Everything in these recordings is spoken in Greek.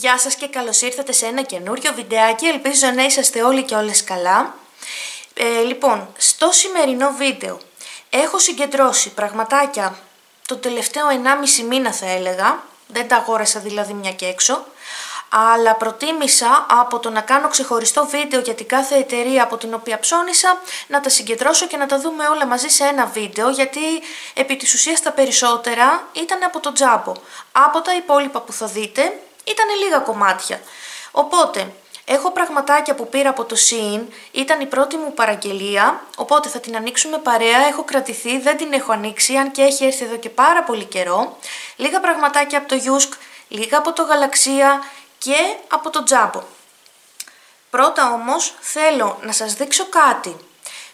Γεια σας και καλώς ήρθατε σε ένα καινούριο βιντεάκι, ελπίζω να είσαστε όλοι και όλες καλά. Λοιπόν, στο σημερινό βίντεο έχω συγκεντρώσει πραγματάκια το τελευταίο 1,5 μήνα θα έλεγα, δεν τα αγόρασα δηλαδή μια και έξω, αλλά προτίμησα από το να κάνω ξεχωριστό βίντεο για την κάθε εταιρεία από την οποία ψώνισα, να τα συγκεντρώσω και να τα δούμε όλα μαζί σε ένα βίντεο, γιατί επί της ουσίας τα περισσότερα ήταν από το τζάμπο. Από τα υπόλοιπα που θα δείτε ήταν λίγα κομμάτια. Οπότε, έχω πραγματάκια που πήρα από το Shein, ήταν η πρώτη μου παραγγελία, οπότε θα την ανοίξουμε παρέα, έχω κρατηθεί, δεν την έχω ανοίξει, αν και έχει έρθει εδώ και πάρα πολύ καιρό. Λίγα πραγματάκια από το Yusk, λίγα από το Galaxia και από το τζάμπο. Πρώτα όμως θέλω να σας δείξω κάτι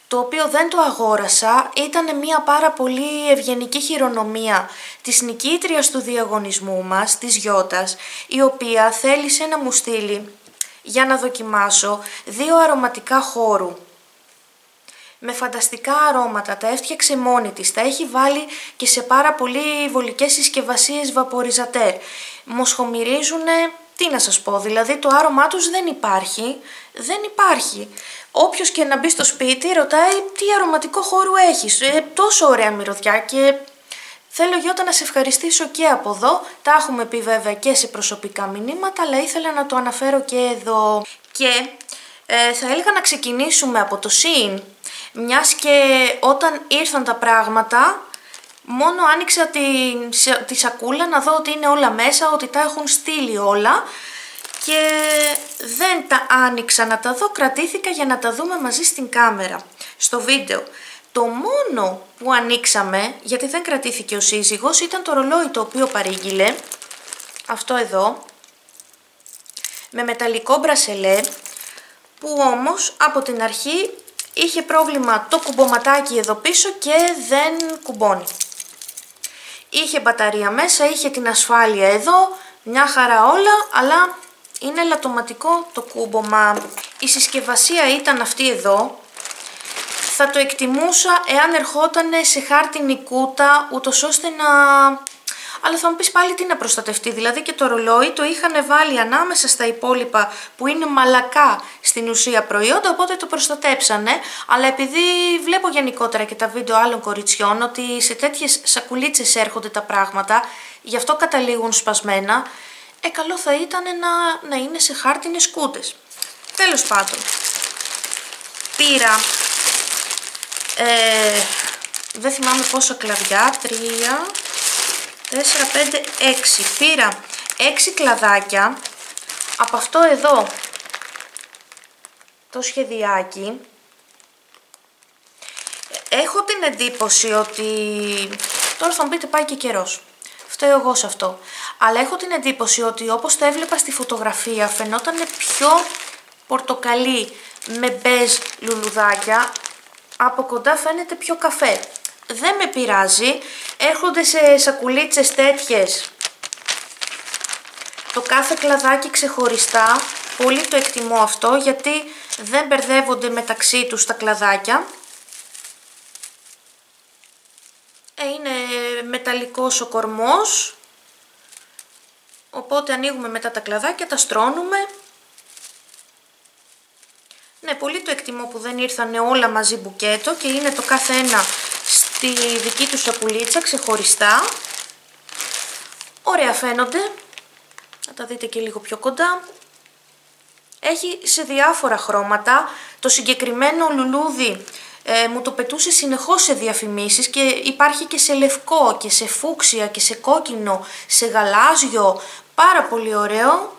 το οποίο δεν το αγόρασα, ήταν μια πάρα πολύ ευγενική χειρονομία της νικήτριας του διαγωνισμού μας, της Γιώτας, η οποία θέλησε να μου στείλει για να δοκιμάσω 2 αρωματικά χώρου με φανταστικά αρώματα, τα έφτιαξε μόνη της, τα έχει βάλει και σε πάρα πολύ βολικές συσκευασίες βαποριζατέρ. Μοσχομυρίζουνε, τι να σας πω, δηλαδή το άρωμά τους δεν υπάρχει. Όποιος και να μπει στο σπίτι ρωτάει τι αρωματικό χώρο έχεις, τόσο ωραία μυρωδιά και θέλω Γιώτα να σε ευχαριστήσω και από εδώ, τα έχουμε πει βέβαια και σε προσωπικά μηνύματα, αλλά ήθελα να το αναφέρω και εδώ. Και θα έλεγα να ξεκινήσουμε από το Shein, μιας και όταν ήρθαν τα πράγματα μόνο άνοιξα τη σακούλα να δω ότι είναι όλα μέσα, ότι τα έχουν στείλει όλα και δεν τα άνοιξα να τα δω, κρατήθηκα για να τα δούμε μαζί στην κάμερα, στο βίντεο. Το μόνο που ανοίξαμε, γιατί δεν κρατήθηκε ο σύζυγος, ήταν το ρολόι το οποίο παρήγγειλε, αυτό εδώ, με μεταλλικό μπρασελέ, που όμως από την αρχή είχε πρόβλημα το κουμποματάκι εδώ πίσω και δεν κουμπώνει. Είχε μπαταρία μέσα, είχε την ασφάλεια εδώ, μια χαρά όλα, αλλά είναι λατωματικό το κούμπομα. Η συσκευασία ήταν αυτή εδώ. Θα το εκτιμούσα εάν ερχόταν σε χάρτινη κούτα, ούτως ώστε να... Αλλά θα μου πεις πάλι τι να προστατευτεί, δηλαδή και το ρολόι το είχαν βάλει ανάμεσα στα υπόλοιπα που είναι μαλακά στην ουσία προϊόντα, οπότε το προστατέψανε. Αλλά επειδή βλέπω γενικότερα και τα βίντεο άλλων κοριτσιών ότι σε τέτοιες σακουλίτσες έρχονται τα πράγματα, γι' αυτό καταλήγουν σπασμένα, καλό θα ήταν να είναι σε χάρτινες κούτες. Τέλος πάντων, πήρα, δεν θυμάμαι πόσα κλαδιά, 3... 4, 5, 6. Πήρα 6 κλαδάκια από αυτό εδώ το σχεδιάκι. Έχω την εντύπωση ότι, τώρα θα μου πείτε πάει και καιρός, φταίω εγώ σε αυτό, αλλά έχω την εντύπωση ότι όπως το έβλεπα στη φωτογραφία φαινόταν πιο πορτοκαλί με μπέζ λουλουδάκια, από κοντά φαίνεται πιο καφέ. Δεν με πειράζει, έρχονται σε σακουλίτσες τέτοιες, το κάθε κλαδάκι ξεχωριστά, πολύ το εκτιμώ αυτό γιατί δεν μπερδεύονται μεταξύ τους τα κλαδάκια. Είναι μεταλλικός ο κορμός, οπότε ανοίγουμε μετά τα κλαδάκια, τα στρώνουμε. Ναι, πολύ το εκτιμώ που δεν ήρθανε όλα μαζί μπουκέτο και είναι το κάθε ένα στη δική του σακουλίτσα ξεχωριστά. Ωραία φαίνονται, να τα δείτε και λίγο πιο κοντά. Έχει σε διάφορα χρώματα, το συγκεκριμένο λουλούδι μου το πετούσε συνεχώς σε διαφημίσεις και υπάρχει και σε λευκό και σε φούξια και σε κόκκινο, σε γαλάζιο, πάρα πολύ ωραίο.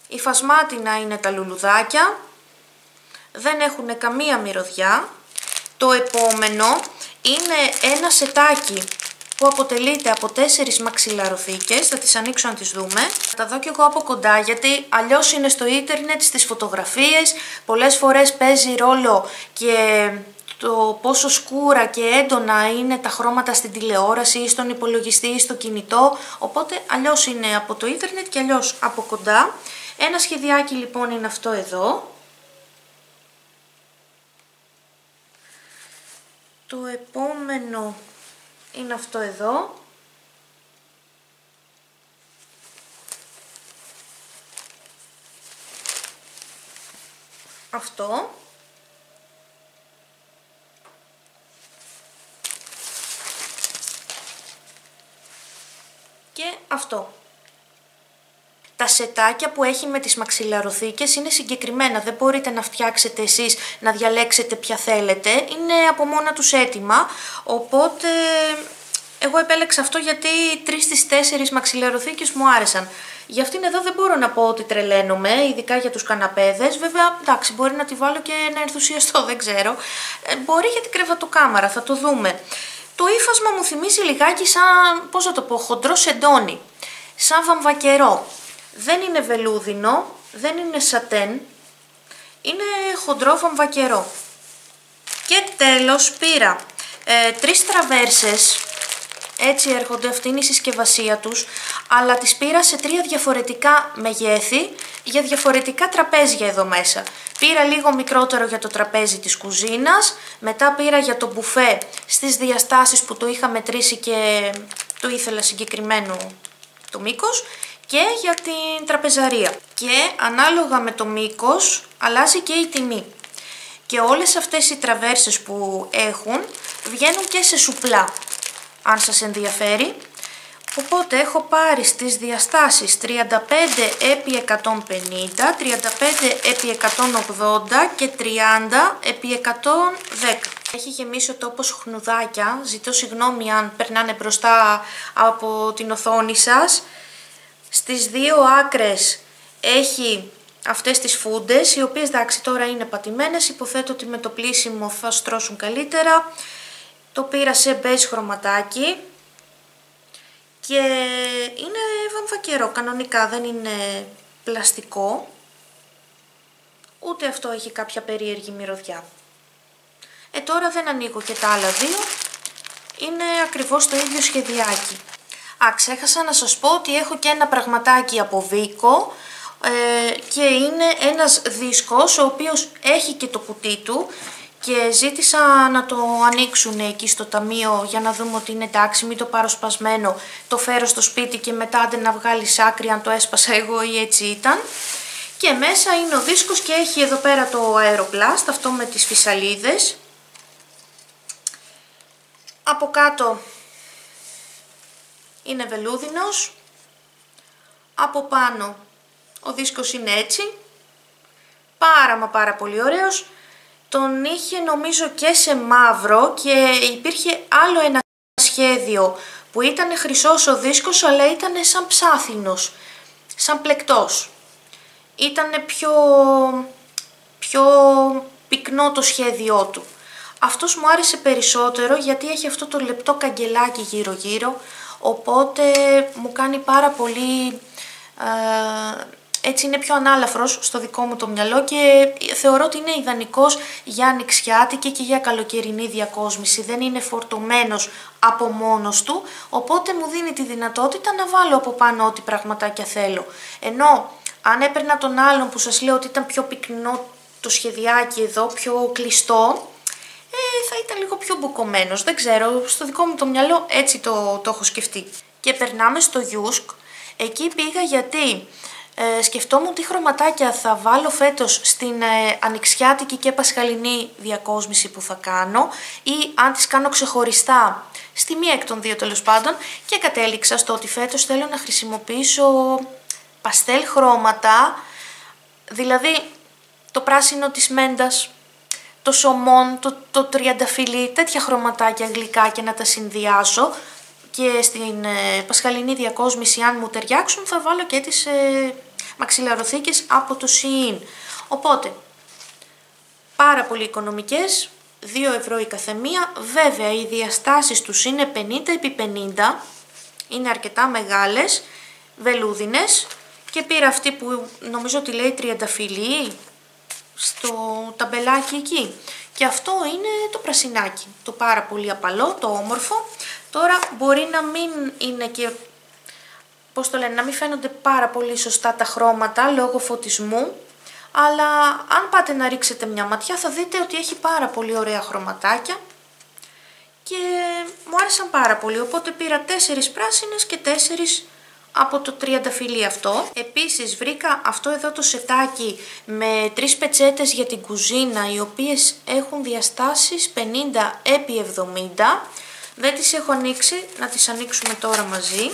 Υφασμάτινα είναι τα λουλουδάκια, δεν έχουν καμία μυρωδιά. Το επόμενο είναι ένα σετάκι που αποτελείται από 4 μαξιλαροθήκες, θα τις ανοίξω να τις δούμε. Θα τα δω και εγώ από κοντά γιατί αλλιώς είναι στο ίντερνετ, στις φωτογραφίες, πολλές φορές παίζει ρόλο και το πόσο σκούρα και έντονα είναι τα χρώματα στην τηλεόραση ή στον υπολογιστή ή στο κινητό, οπότε αλλιώς είναι από το ίντερνετ και αλλιώς από κοντά. Ένα σχεδιάκι λοιπόν είναι αυτό εδώ. Το επόμενο είναι αυτό εδώ. αυτό. Και αυτό. Τα σετάκια που έχει με τις μαξιλαροθήκες είναι συγκεκριμένα, δεν μπορείτε να φτιάξετε εσείς να διαλέξετε ποια θέλετε, είναι από μόνα τους έτοιμα, οπότε εγώ επέλεξα αυτό γιατί 3 στις 4 μαξιλαροθήκες μου άρεσαν. Για αυτήν εδώ δεν μπορώ να πω ότι τρελαίνομαι, ειδικά για τους καναπέδες, βέβαια εντάξει μπορεί να τη βάλω και να ενθουσιαστώ, δεν ξέρω, μπορεί για την κρεβατοκάμαρα, θα το δούμε. Το ύφασμα μου θυμίζει λιγάκι σαν, πώς θα το πω, χοντρό σεντόνι, σαν βαμβακερό. Δεν είναι βελούδινο, δεν είναι σατέν, είναι χοντρό βαμβακερό. Και τέλος πήρα 3 τραβέρσες, έτσι έρχονται, αυτή είναι η συσκευασία τους, αλλά τις πήρα σε 3 διαφορετικά μεγέθη για διαφορετικά τραπέζια εδώ μέσα. Πήρα λίγο μικρότερο για το τραπέζι της κουζίνας, μετά πήρα για το μπουφέ στις διαστάσεις που το είχα μετρήσει και το ήθελα συγκεκριμένο το μήκος, και για την τραπεζαρία. Και ανάλογα με το μήκος αλλάζει και η τιμή. Και όλες αυτές οι τραβέρσες που έχουν βγαίνουν και σε σουπλά, αν σας ενδιαφέρει. Οπότε έχω πάρει στις διαστάσεις 35 επί 150, 35 επί 180 και 30 επί 110. Έχει γεμίσει ο τόπος χνουδάκια, ζητώ συγγνώμη αν περνάνε μπροστά από την οθόνη σας. Στις 2 άκρες έχει αυτές τις φούντες, οι οποίες εντάξει τώρα είναι πατημένες, υποθέτω ότι με το πλύσιμο θα στρώσουν καλύτερα. Το πήρα σε μπέζ χρωματάκι και είναι βαμβακερό κανονικά, δεν είναι πλαστικό, ούτε αυτό έχει κάποια περίεργη μυρωδιά. Τώρα δεν ανοίγω και τα άλλα δύο, είναι ακριβώς το ίδιο σχεδιάκι. Ξέχασα να σας πω ότι έχω και ένα πραγματάκι από Βίκο και είναι ένας δίσκος ο οποίος έχει και το κουτί του και ζήτησα να το ανοίξουν εκεί στο ταμείο για να δούμε ότι είναι εντάξει, μην το πάρω σπασμένο, το φέρω στο σπίτι και μετά άντε να βγάλεις άκρη αν το έσπασα εγώ ή έτσι ήταν. Και μέσα είναι ο δίσκος και έχει εδώ πέρα το Aeroplast, αυτό με τις φυσαλίδες. Από κάτω είναι βελούδινος, από πάνω ο δίσκος είναι έτσι, πάρα πολύ ωραίος. Τον είχε νομίζω και σε μαύρο και υπήρχε άλλο ένα σχέδιο που ήταν χρυσός ο δίσκος αλλά ήταν σαν ψάθινος, σαν πλεκτός. Ήτανε πιο πυκνό το σχέδιό του. Αυτός μου άρεσε περισσότερο γιατί έχει αυτό το λεπτό καγκελάκι γύρω γύρω, οπότε μου κάνει πάρα πολύ, έτσι είναι πιο ανάλαφρος στο δικό μου το μυαλό και θεωρώ ότι είναι ιδανικός για ανοιξιάτικη και για καλοκαιρινή διακόσμηση. Δεν είναι φορτωμένος από μόνος του, οπότε μου δίνει τη δυνατότητα να βάλω από πάνω ό,τι πραγματάκια θέλω. Ενώ αν έπαιρνα τον άλλον που σας λέω ότι ήταν πιο πυκνό το σχεδιάκι εδώ, πιο κλειστό, θα ήταν λίγο πιο μπουκωμένος, δεν ξέρω, στο δικό μου το μυαλό έτσι το έχω σκεφτεί. Και περνάμε στο Yusk, εκεί πήγα γιατί σκεφτόμουν τι χρωματάκια θα βάλω φέτος στην ανοιξιάτικη και πασχαλινή διακόσμηση που θα κάνω ή αν τις κάνω ξεχωριστά στη μία εκ των δύο τέλος πάντων, και κατέληξα στο ότι φέτος θέλω να χρησιμοποιήσω παστέλ χρώματα, δηλαδή το πράσινο της μέντας, το σομόν, το τριανταφυλλί, τέτοια χρωματάκια γλυκά και να τα συνδυάσω και στην πασχαλινή διακόσμηση αν μου ταιριάξουν θα βάλω και τις μαξιλαροθήκες από το Shein. Οπότε, πάρα πολύ οικονομικές, 2 ευρώ η καθεμία, βέβαια οι διαστάσεις τους είναι 50 επί 50, είναι αρκετά μεγάλες, βελούδινες και πήρα αυτή που νομίζω ότι λέει τριανταφυλλί στο ταμπελάκι εκεί. Και αυτό είναι το πρασινάκι, το πάρα πολύ απαλό, το όμορφο. Τώρα μπορεί να μην είναι και, πώς το λένε, να μην φαίνονται πάρα πολύ σωστά τα χρώματα λόγω φωτισμού, αλλά αν πάτε να ρίξετε μια ματιά θα δείτε ότι έχει πάρα πολύ ωραία χρωματάκια και μου άρεσαν πάρα πολύ, οπότε πήρα 4 πράσινες και 4 από το τριανταφυλλί αυτό. Επίσης βρήκα αυτό εδώ το σετάκι με 3 πετσέτες για την κουζίνα, οι οποίες έχουν διαστάσεις 50 επί 70. Δεν τις έχω ανοίξει, να τις ανοίξουμε τώρα μαζί.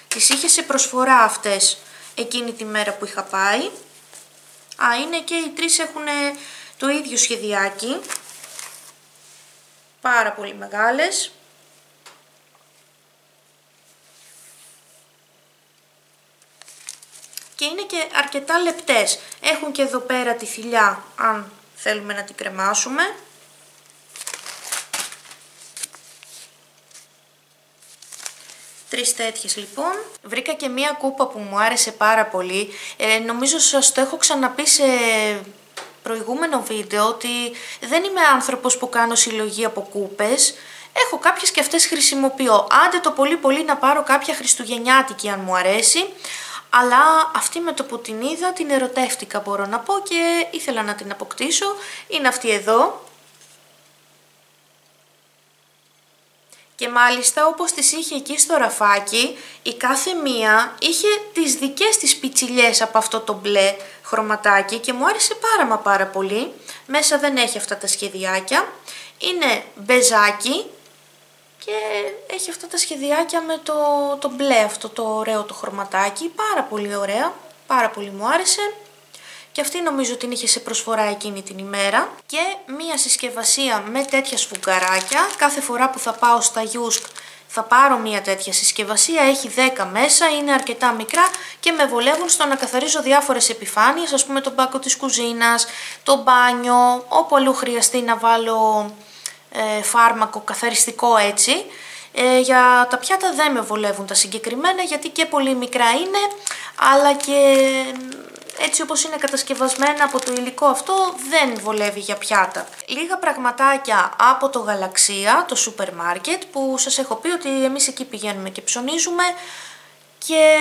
Τις είχε σε προσφορά αυτές εκείνη τη μέρα που είχα πάει. Είναι και οι 3 έχουν το ίδιο σχεδιάκι. Πάρα πολύ μεγάλες. Και είναι και αρκετά λεπτές. Έχουν και εδώ πέρα τη θηλιά, αν θέλουμε να την κρεμάσουμε. Τρεις τέτοιες λοιπόν. Βρήκα και μία κούπα που μου άρεσε πάρα πολύ. Νομίζω σας το έχω ξαναπεί σε προηγούμενο βίντεο ότι δεν είμαι άνθρωπος που κάνω συλλογή από κούπες. Έχω κάποιες και αυτές χρησιμοποιώ. Άντε το πολύ πολύ να πάρω κάποια χριστουγεννιάτικη αν μου αρέσει. Αλλά αυτή με το που την είδα την ερωτεύτηκα, μπορώ να πω, και ήθελα να την αποκτήσω. Είναι αυτή εδώ. Και μάλιστα όπως τις είχε εκεί στο ραφάκι, η κάθε μία είχε τις δικές της πιτσιλιές από αυτό το μπλε χρωματάκι και μου άρεσε πάρα πολύ. Μέσα δεν έχει αυτά τα σχεδιάκια. Είναι μπεζάκι και έχει αυτά τα σχεδιάκια με το μπλε, αυτό το ωραίο το χρωματάκι. Πάρα πολύ ωραία, πάρα πολύ μου άρεσε. Και αυτή νομίζω την είχε σε προσφορά εκείνη την ημέρα. Και μία συσκευασία με τέτοια σφουγγαράκια. Κάθε φορά που θα πάω στα Γιούσκ θα πάρω μία τέτοια συσκευασία. Έχει 10 μέσα, είναι αρκετά μικρά και με βολεύουν στο να καθαρίζω διάφορες επιφάνειες. Ας πούμε τον μπάκο της κουζίνας, το μπάνιο, όπου αλλού χρειαστεί να βάλω φάρμακο καθαριστικό έτσι. Για τα πιάτα δεν με βολεύουν τα συγκεκριμένα γιατί και πολύ μικρά είναι, αλλά και έτσι όπως είναι κατασκευασμένα από το υλικό αυτό δεν βολεύει για πιάτα. Λίγα πραγματάκια από το Γαλαξία, το σούπερ μάρκετ, που σας έχω πει ότι εμείς εκεί πηγαίνουμε και ψωνίζουμε, και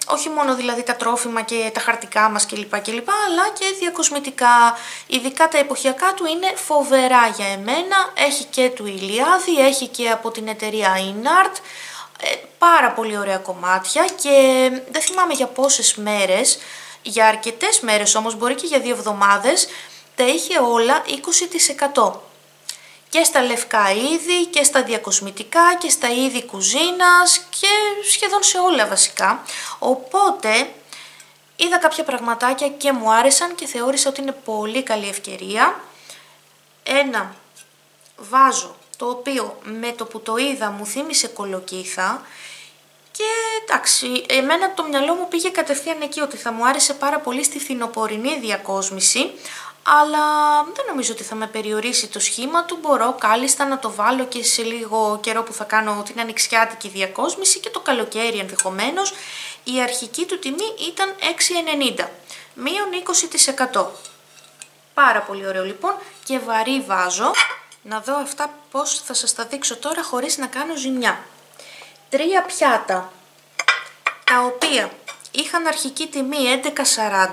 όχι μόνο δηλαδή τα τρόφιμα και τα χαρτικά μας κλπ, αλλά και διακοσμητικά. Ειδικά τα εποχιακά του είναι φοβερά για εμένα. Έχει και του Ηλιάδη, έχει και από την εταιρεία Inart. Πάρα πολύ ωραία κομμάτια και δεν θυμάμαι για πόσες μέρες, για αρκετές μέρες όμως, μπορεί και για 2 εβδομάδες, τα είχε όλα 20%. Και στα λευκά είδη και στα διακοσμητικά και στα είδη κουζίνας και σχεδόν σε όλα βασικά. Οπότε είδα κάποια πραγματάκια και μου άρεσαν και θεώρησα ότι είναι πολύ καλή ευκαιρία. Ένα βάζο το οποίο με το που το είδα μου θύμισε κολοκύθα. Και εντάξει, εμένα το μυαλό μου πήγε κατευθείαν εκεί ότι θα μου άρεσε πάρα πολύ στη φθινοπορεινή διακόσμηση, αλλά δεν νομίζω ότι θα με περιορίσει το σχήμα του. Μπορώ κάλλιστα να το βάλω και σε λίγο καιρό που θα κάνω την ανοιξιάτικη διακόσμηση και το καλοκαίρι ενδεχομένως. Η αρχική του τιμή ήταν 6,90, μείον 20%. Πάρα πολύ ωραίο λοιπόν και βαρύ βάζο. Να δω αυτά πώς θα σας τα δείξω τώρα χωρίς να κάνω ζημιά. 3 πιάτα, τα οποία είχαν αρχική τιμή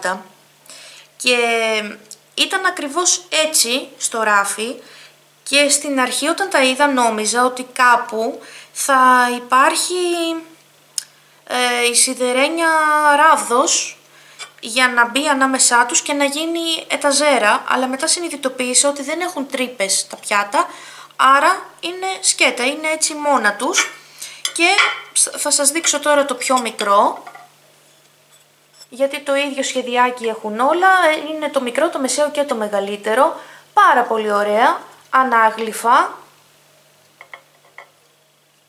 11,40 και ήταν ακριβώς έτσι στο ράφι, και στην αρχή όταν τα είδα νόμιζα ότι κάπου θα υπάρχει η σιδερένια ράβδος για να μπει ανάμεσά τους και να γίνει εταζέρα, αλλά μετά συνειδητοποίησα ότι δεν έχουν τρύπες τα πιάτα, άρα είναι σκέτα, είναι έτσι μόνα τους. Και θα σας δείξω τώρα το πιο μικρό, γιατί το ίδιο σχεδιάκι έχουν όλα, είναι το μικρό, το μεσαίο και το μεγαλύτερο. Πάρα πολύ ωραία, ανάγλυφα.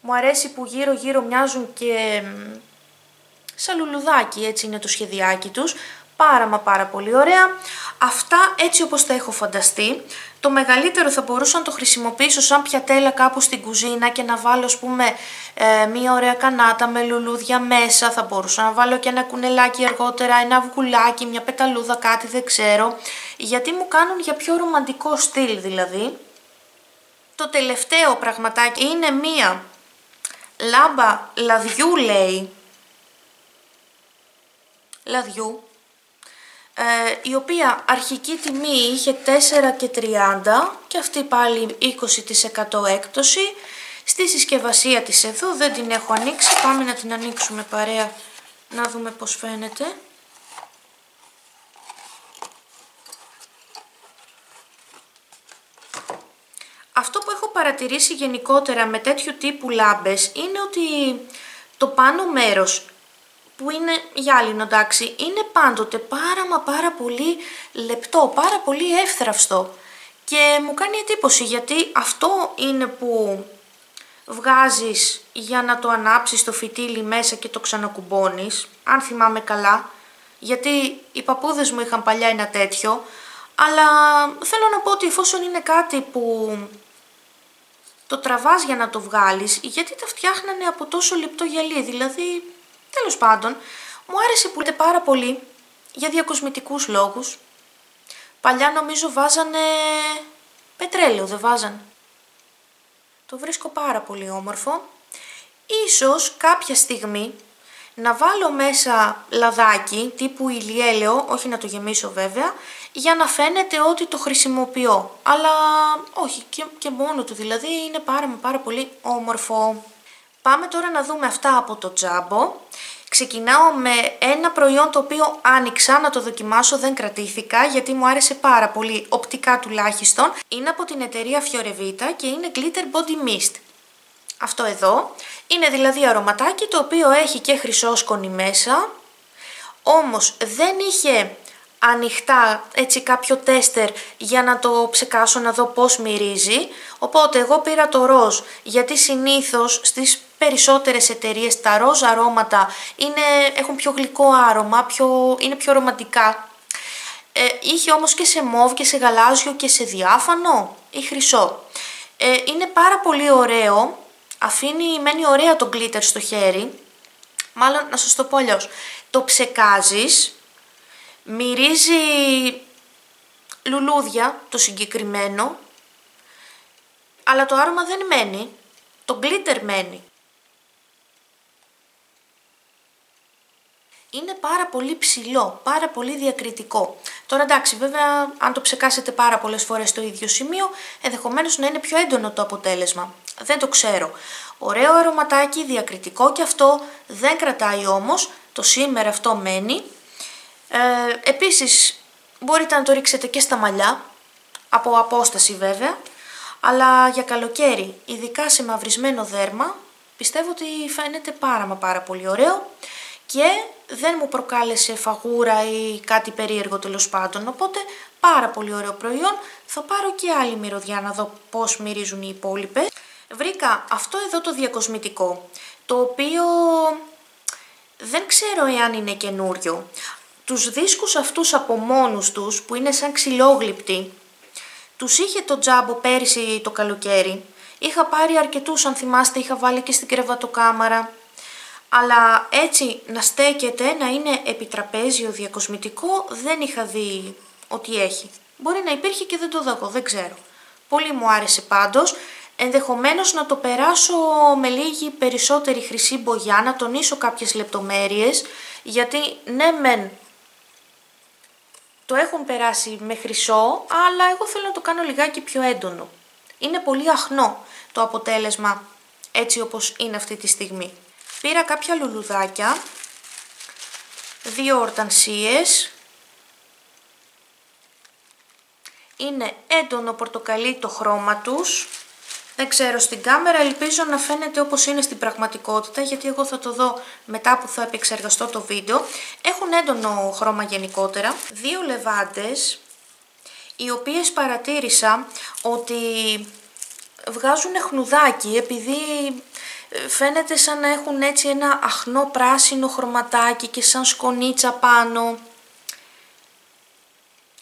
Μου αρέσει που γύρω γύρω μοιάζουν και σαν λουλουδάκι, έτσι είναι το σχεδιάκι τους. Πάρα πολύ ωραία. Αυτά έτσι όπως τα έχω φανταστεί. Το μεγαλύτερο θα μπορούσα να το χρησιμοποιήσω σαν πιατέλα κάπου στην κουζίνα και να βάλω, ας πούμε, μία ωραία κανάτα με λουλούδια μέσα. Θα μπορούσα να βάλω και ένα κουνελάκι αργότερα, ένα αυγουλάκι, μια πεταλούδα, κάτι δεν ξέρω. Γιατί μου κάνουν για πιο ρομαντικό στυλ δηλαδή. Το τελευταίο πραγματάκι είναι μία λάμπα λαδιού, λέει. Λαδιού. Η οποία αρχική τιμή είχε 4,30 και αυτή πάλι 20% έκπτωση. στη συσκευασία της εδώ, δεν την έχω ανοίξει, πάμε να την ανοίξουμε παρέα να δούμε πώς φαίνεται. Αυτό που έχω παρατηρήσει γενικότερα με τέτοιου τύπου λάμπες είναι ότι το πάνω μέρος που είναι γυάλινο, εντάξει, είναι πάντοτε πάρα πολύ λεπτό, πάρα πολύ εύθραυστο και μου κάνει εντύπωση γιατί αυτό είναι που βγάζεις για να το ανάψεις το φυτίλι μέσα και το ξανακουμπώνεις, αν θυμάμαι καλά, γιατί οι παππούδες μου είχαν παλιά ένα τέτοιο, αλλά θέλω να πω ότι εφόσον είναι κάτι που το τραβάς για να το βγάλεις, γιατί τα φτιάχνανε από τόσο λεπτό γυαλί, δηλαδή, τέλος πάντων, μου άρεσε που λέτε πάρα πολύ για διακοσμητικούς λόγους. Παλιά νομίζω βάζανε πετρέλαιο, δεν βάζανε. Το βρίσκω πάρα πολύ όμορφο. Ίσως κάποια στιγμή να βάλω μέσα λαδάκι τύπου ηλιέλαιο, όχι να το γεμίσω βέβαια, για να φαίνεται ότι το χρησιμοποιώ. Αλλά όχι, και μόνο του, δηλαδή είναι πάρα πολύ όμορφο. Πάμε τώρα να δούμε αυτά από το Jumbo. Ξεκινάω με ένα προϊόν το οποίο άνοιξα να το δοκιμάσω, δεν κρατήθηκα γιατί μου άρεσε πάρα πολύ, οπτικά τουλάχιστον. Είναι από την εταιρεία Fiore Vita και είναι Glitter Body Mist. Αυτό εδώ είναι δηλαδή αρωματάκι το οποίο έχει και χρυσόσκονη μέσα, όμως δεν είχε ανοιχτά έτσι κάποιο τέστερ για να το ψεκάσω να δω πώς μυρίζει, οπότε εγώ πήρα το ροζ γιατί συνήθως στις περισσότερες εταιρείες τα ροζ αρώματα έχουν πιο γλυκό άρωμα, είναι πιο ρομαντικά. Είχε όμως και σε μόβ και σε γαλάζιο και σε διάφανο ή χρυσό. Είναι πάρα πολύ ωραίο, μένει ωραία το glitter στο χέρι, μάλλον να σας το πω αλλιώς, το ψεκάζεις, μυρίζει λουλούδια το συγκεκριμένο, αλλά το άρωμα δεν μένει, το glitter μένει. Είναι πάρα πολύ ψηλό, πάρα πολύ διακριτικό. Τώρα εντάξει, βέβαια, αν το ψεκάσετε πάρα πολλές φορές στο ίδιο σημείο, ενδεχομένως να είναι πιο έντονο το αποτέλεσμα. Δεν το ξέρω. Ωραίο αρωματάκι, διακριτικό και αυτό, δεν κρατάει όμως, το σήμερα αυτό μένει. Επίσης, μπορείτε να το ρίξετε και στα μαλλιά, από απόσταση βέβαια, αλλά για καλοκαίρι, ειδικά σε μαυρισμένο δέρμα, πιστεύω ότι φαίνεται πάρα πολύ ωραίο και δεν μου προκάλεσε φαγούρα ή κάτι περίεργο τέλος πάντων, οπότε πάρα πολύ ωραίο προϊόν. Θα πάρω και άλλη μυρωδιά να δω πώς μυρίζουν οι υπόλοιπες. Βρήκα αυτό εδώ το διακοσμητικό, το οποίο δεν ξέρω εάν είναι καινούριο. Τους δίσκους αυτούς από μόνους τους, που είναι σαν ξυλόγλυπτοι, τους είχε το Jumbo πέρυσι το καλοκαίρι. Είχα πάρει αρκετούς, αν θυμάστε, είχα βάλει και στην κρεβατοκάμαρα. Αλλά έτσι να στέκεται, να είναι επιτραπέζιο διακοσμητικό, δεν είχα δει ότι έχει. Μπορεί να υπήρχε και δεν το δω, δεν ξέρω. Πολύ μου άρεσε πάντως. Ενδεχομένως να το περάσω με λίγη περισσότερη χρυσή μπογιά, να τονίσω κάποιες λεπτομέρειες, γιατί ναι μεν το έχουν περάσει με χρυσό, αλλά εγώ θέλω να το κάνω λιγάκι πιο έντονο. Είναι πολύ αχνό το αποτέλεσμα έτσι όπως είναι αυτή τη στιγμή. Πήρα κάποια λουλουδάκια, 2 ορτανσίες, είναι έντονο πορτοκαλί το χρώμα τους, δεν ξέρω στην κάμερα, ελπίζω να φαίνεται όπως είναι στην πραγματικότητα, γιατί εγώ θα το δω μετά που θα επεξεργαστώ το βίντεο. Έχουν έντονο χρώμα γενικότερα, 2 λεβάντες, οι οποίες παρατήρησα ότι βγάζουν χνουδάκι, επειδή φαίνεται σαν να έχουν έτσι ένα αχνό πράσινο χρωματάκι και σαν σκονίτσα πάνω.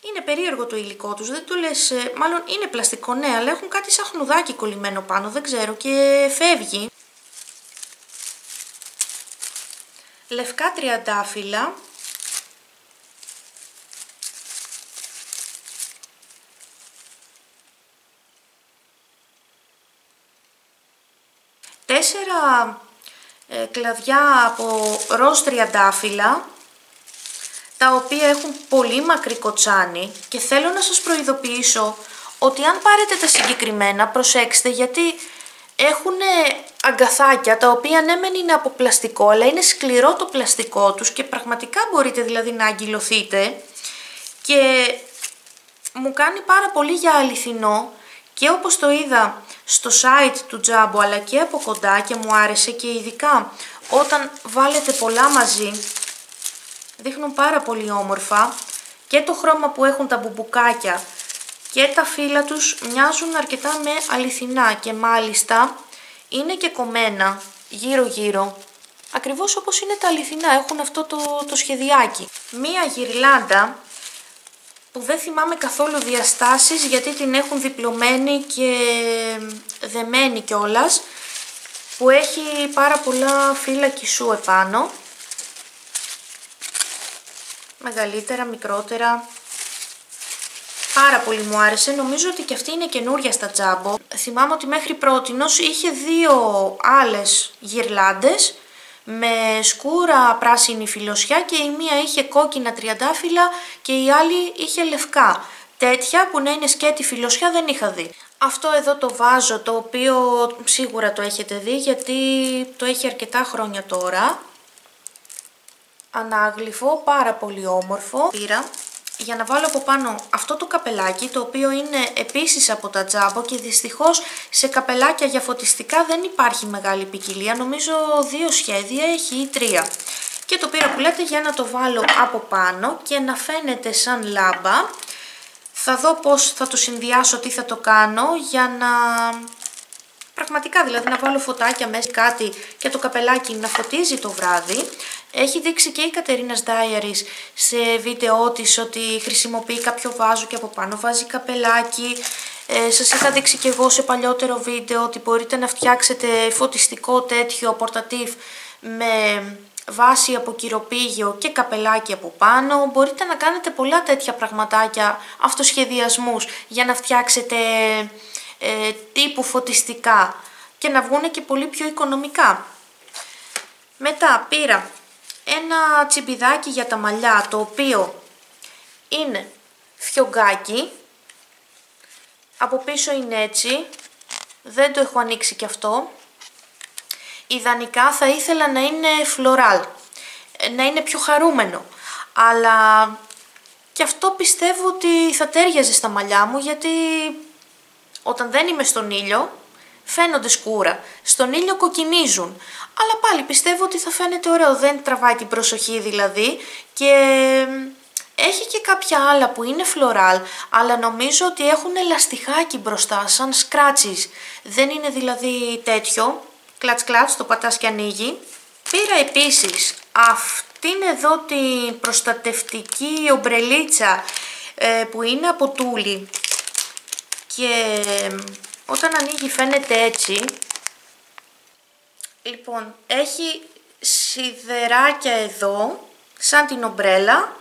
Είναι περίεργο το υλικό τους, δεν το λες, μάλλον είναι πλαστικό ναι, αλλά έχουν κάτι σαν χνουδάκι κολλημένο πάνω, δεν ξέρω, και φεύγει. Λευκά τριαντάφυλλα. Τέσσερα κλαδιά από ροζ τριαντάφυλλα, τα οποία έχουν πολύ μακρύ κοτσάνι και θέλω να σας προειδοποιήσω ότι αν πάρετε τα συγκεκριμένα, προσέξτε, γιατί Έχουν αγκαθάκια τα οποία ναι μεν είναι από πλαστικό, αλλά είναι σκληρό το πλαστικό τους και πραγματικά μπορείτε δηλαδή να αγκυλωθείτε, και μου κάνει πάρα πολύ για αληθινό, και όπως το είδα στο site του Jumbo αλλά και από κοντά και μου άρεσε, και ειδικά όταν βάλετε πολλά μαζί δείχνουν πάρα πολύ όμορφα, και το χρώμα που έχουν τα μπουμπουκάκια και τα φύλλα τους μοιάζουν αρκετά με αληθινά, και μάλιστα είναι και κομμένα γύρω γύρω ακριβώς όπως είναι τα αληθινά, έχουν αυτό το σχεδιάκι. Μία γυρλάντα που δεν θυμάμαι καθόλου διαστάσεις γιατί την έχουν διπλωμένη και δεμένη κιόλας, που έχει πάρα πολλά φύλλα κισού επάνω, μεγαλύτερα, μικρότερα. Πάρα πολύ μου άρεσε, νομίζω ότι και αυτή είναι καινούρια στα Jumbo. Θυμάμαι ότι μέχρι πρότινος είχε δύο άλλες γυρλάντες με σκούρα πράσινη φιλοσιά, και η μία είχε κόκκινα τριαντάφυλλα και η άλλη είχε λευκά. Τέτοια που να είναι σκέτη φιλοσιά δεν είχα δει. Αυτό εδώ το βάζο, το οποίο σίγουρα το έχετε δει γιατί το έχει αρκετά χρόνια τώρα. Ανάγλυφο, πάρα πολύ όμορφο. Πήρα για να βάλω από πάνω αυτό το καπελάκι, το οποίο είναι επίσης από τα Jumbo, και δυστυχώς σε καπελάκια για φωτιστικά δεν υπάρχει μεγάλη ποικιλία, νομίζω 2 σχέδια έχει ή 3. Και το πήρα που λέτε για να το βάλω από πάνω και να φαίνεται σαν λάμπα. Θα δω πώς θα το συνδυάσω, τι θα το κάνω για να... Πραγματικά δηλαδή να βάλω φωτάκια μέσα κάτι και το καπελάκι να φωτίζει το βράδυ. Έχει δείξει και η Κατερίνας Diaries σε βίντεό της ότι χρησιμοποιεί κάποιο βάζο και από πάνω βάζει καπελάκι. Σας είχα δείξει και εγώ σε παλιότερο βίντεο ότι μπορείτε να φτιάξετε φωτιστικό τέτοιο πορτατίφ με βάση από κυροπήγιο και καπελάκι από πάνω. Μπορείτε να κάνετε πολλά τέτοια πραγματάκια, αυτοσχεδιασμούς για να φτιάξετε τύπου φωτιστικά και να βγουν και πολύ πιο οικονομικά. Μετά πήρα ένα τσιμπιδάκι για τα μαλλιά, το οποίο είναι φιωγκάκι, από πίσω είναι έτσι, δεν το έχω ανοίξει και αυτό. Ιδανικά θα ήθελα να είναι φλωράλ, να είναι πιο χαρούμενο, αλλά και αυτό πιστεύω ότι θα τέριαζε στα μαλλιά μου, γιατί όταν δεν είμαι στον ήλιο φαίνονται σκούρα, στον ήλιο κοκκινίζουν, αλλά πάλι πιστεύω ότι θα φαίνεται ωραίο, δεν τραβάει την προσοχή δηλαδή, και έχει και κάποια άλλα που είναι φλωράλ, αλλά νομίζω ότι έχουν λαστιχάκι μπροστά, σαν σκράτσις, δεν είναι δηλαδή τέτοιο, κλατς κλατς, το πατάς και ανοίγει. Πήρα επίσης αυτήν εδώ την προστατευτική ομπρελίτσα που είναι από τούλι, και όταν ανοίγει φαίνεται έτσι. Λοιπόν, έχει σιδεράκια εδώ, σαν την ομπρέλα.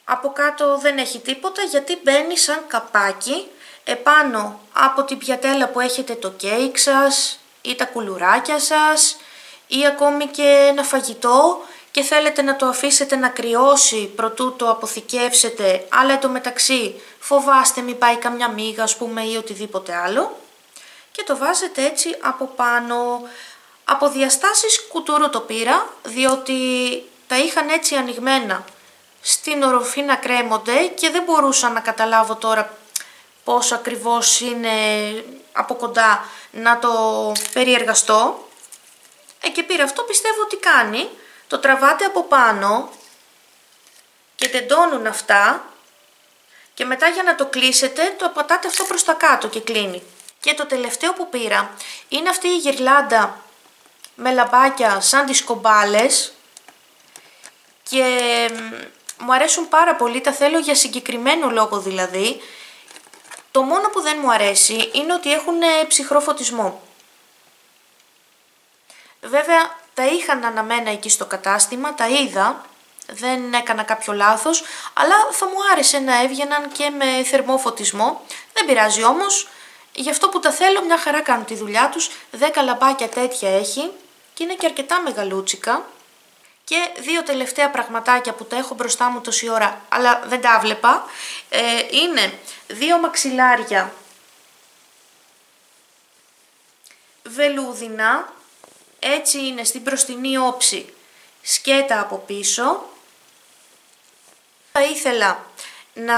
Από κάτω δεν έχει τίποτα γιατί μπαίνει σαν καπάκι. Επάνω από την πιατέλα που έχετε το κέικ σας ή τα κουλουράκια σας ή ακόμη και ένα φαγητό και θέλετε να το αφήσετε να κρυώσει προτού το αποθηκεύσετε, αλλά εντωμεταξύ φοβάστε μην πάει καμιά μύγα ας πούμε ή οτιδήποτε άλλο, και το βάζετε έτσι από πάνω. Από διαστάσεις κουτούρου το πήρα, διότι τα είχαν έτσι ανοιγμένα στην οροφή να κρέμονται και δεν μπορούσα να καταλάβω τώρα πώς ακριβώς είναι από κοντά να το περιεργαστώ. Και πήρα αυτό, πιστεύω ότι κάνει. Το τραβάτε από πάνω και τεντώνουν αυτά και μετά για να το κλείσετε το πατάτε αυτό προς τα κάτω και κλείνει. Και το τελευταίο που πήρα είναι αυτή η γυρλάντα με λαμπάκια σαν τις κομπάλες και μου αρέσουν πάρα πολύ, τα θέλω για συγκεκριμένο λόγο δηλαδή. Το μόνο που δεν μου αρέσει είναι ότι έχουν ψυχρό φωτισμό. Βέβαια τα είχαν αναμένα εκεί στο κατάστημα, τα είδα, δεν έκανα κάποιο λάθος, αλλά θα μου άρεσε να έβγαιναν και με θερμό φωτισμό. Δεν πειράζει όμως, γι' αυτό που τα θέλω μια χαρά κάνουν τη δουλειά τους. 10 λαμπάκια τέτοια έχει και είναι και αρκετά μεγαλούτσικα. Και δύο τελευταία πραγματάκια που τα έχω μπροστά μου τόση ώρα, αλλά δεν τα βλέπα, είναι δύο μαξιλάρια βελούδινα, έτσι είναι στην μπροστινή όψη, σκέτα από πίσω. Θα ήθελα να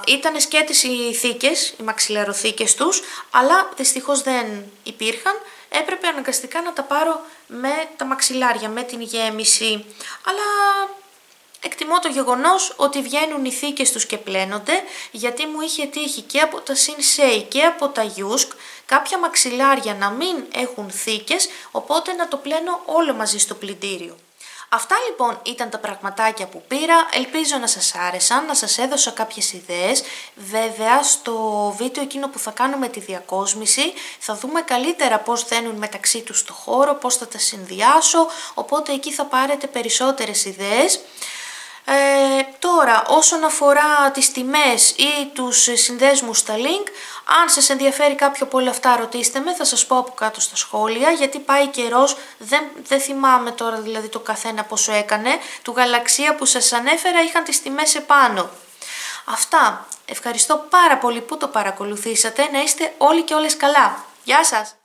ήταν σκέτες οι θήκες, οι μαξιλαροθήκες τους, αλλά δυστυχώς δεν υπήρχαν, έπρεπε αναγκαστικά να τα πάρω με τα μαξιλάρια, με την γέμιση, αλλά εκτιμώ το γεγονός ότι βγαίνουν οι θήκες τους και πλένονται, γιατί μου είχε τύχει και από τα Sinsei και από τα Yusk κάποια μαξιλάρια να μην έχουν θήκες, οπότε να το πλένω όλο μαζί στο πλυντήριο. Αυτά λοιπόν ήταν τα πραγματάκια που πήρα, ελπίζω να σας άρεσαν, να σας έδωσα κάποιες ιδέες. Βέβαια στο βίντεο εκείνο που θα κάνουμε τη διακόσμηση θα δούμε καλύτερα πώς δένουν μεταξύ τους το χώρο, πώς θα τα συνδυάσω, οπότε εκεί θα πάρετε περισσότερες ιδέες. Τώρα όσον αφορά τις τιμές ή τους συνδέσμους στα link, αν σας ενδιαφέρει κάποιο από όλα αυτά ρωτήστε με, θα σας πω από κάτω στα σχόλια, γιατί πάει καιρός, δεν θυμάμαι τώρα δηλαδή το καθένα πόσο έκανε, του γαλαξία που σας ανέφερα είχαν τις τιμές επάνω. Αυτά, ευχαριστώ πάρα πολύ που το παρακολουθήσατε, να είστε όλοι και όλες καλά. Γεια σας!